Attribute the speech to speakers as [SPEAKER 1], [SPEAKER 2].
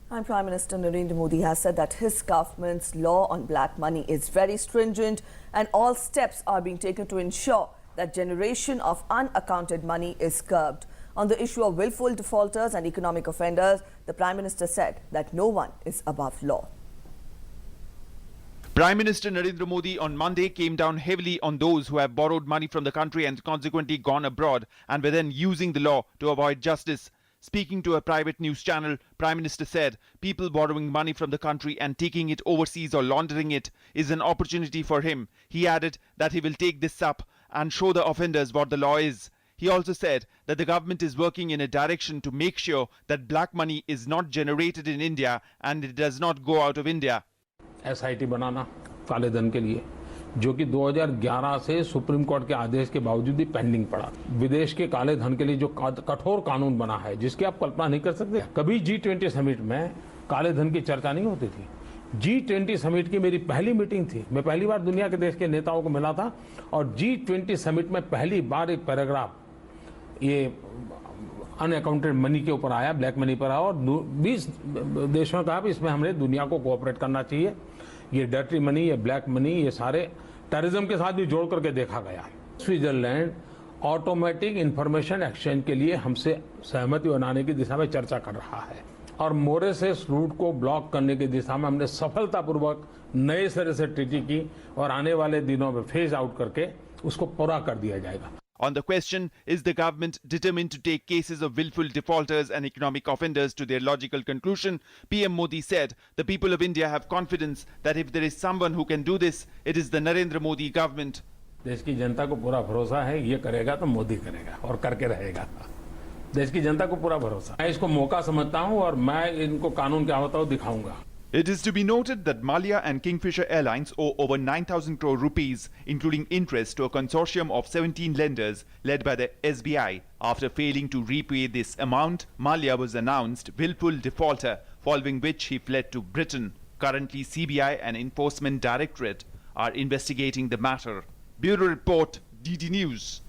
[SPEAKER 1] And Prime Minister Narendra Modi has said that his government's law on black money is very stringent and all steps are being taken to ensure that generation of unaccounted money is curbed. On the issue of willful defaulters and economic offenders, the Prime Minister said that no one is above law.
[SPEAKER 2] Prime Minister Narendra Modi on Monday came down heavily on those who have borrowed money from the country and consequently gone abroad and were then using the law to avoid justice. Speaking to a private news channel, Prime Minister said people borrowing money from the country and taking it overseas or laundering it is an opportunity for him. He added that he will take this up and show the offenders what the law is. He also said that the government is working in a direction to make sure that black money is not generated in India and it does not go out of India.
[SPEAKER 3] SIT बनाना काले धन के लिए जो कि 2011 से supreme court के आदेश के बावजूद भी पेंडिंग पड़ा। विदेश के काले धन के लिए जो कठोर कानून बना है जिसकी आप कल्पना नहीं कर सकते। कभी G20 समिट में काले धन की चर्चा नहीं होती थी। G20 समिट की मेरी पहली मीटिंग थी। मैं पहली बार दुनिया के देश के नेताओं को मिला था और G20 समिट में पहली बार एक पैराग्राफ ये अनअकाउंटेड मनी के ऊपर आया, ब्लैक मनी पर आया और 20 देशों का इसमें हमने दुनिया को कोऑपरेट करना चाहिए। ये डर्टी मनी, ये ब्लैक मनी, ये सारे टेररिज्म के साथ भी जोड़ करके देखा गया। स्विट्जरलैंड ऑटोमेटिक इंफॉर्मेशन एक्सचेंज के लिए हमसे सहमति बनाने की दिशा में चर्चा कर रहा है और मोरेसेस रूट को ब्लॉक करने की दिशा में हमने सफलतापूर्वक नए सिरे से ट्रीटी की और आने वाले दिनों में फेज आउट करके उसको पूरा कर दिया जाएगा।
[SPEAKER 2] On the question, is the government determined to take cases of willful defaulters and economic offenders to their logical conclusion, PM Modi said the people of India have confidence that if there is someone who can do this, it is the Narendra Modi government.
[SPEAKER 3] देश की जनता को पूरा भरोसा है, ये करेगा तो मोदी करेगा और करके रहेगा। देश की जनता को पूरा भरोसा। मैं इसको मौका समझता हूं और मैं इनको कानून क्या होता है वो दिखाऊंगा।
[SPEAKER 2] It is to be noted that Malia and Kingfisher Airlines owe over 9,000 crore rupees, including interest, to a consortium of 17 lenders led by the SBI. After failing to repay this amount, Malia was announced willful defaulter, following which he fled to Britain. Currently, CBI and Enforcement Directorate are investigating the matter. Bureau Report, DD News.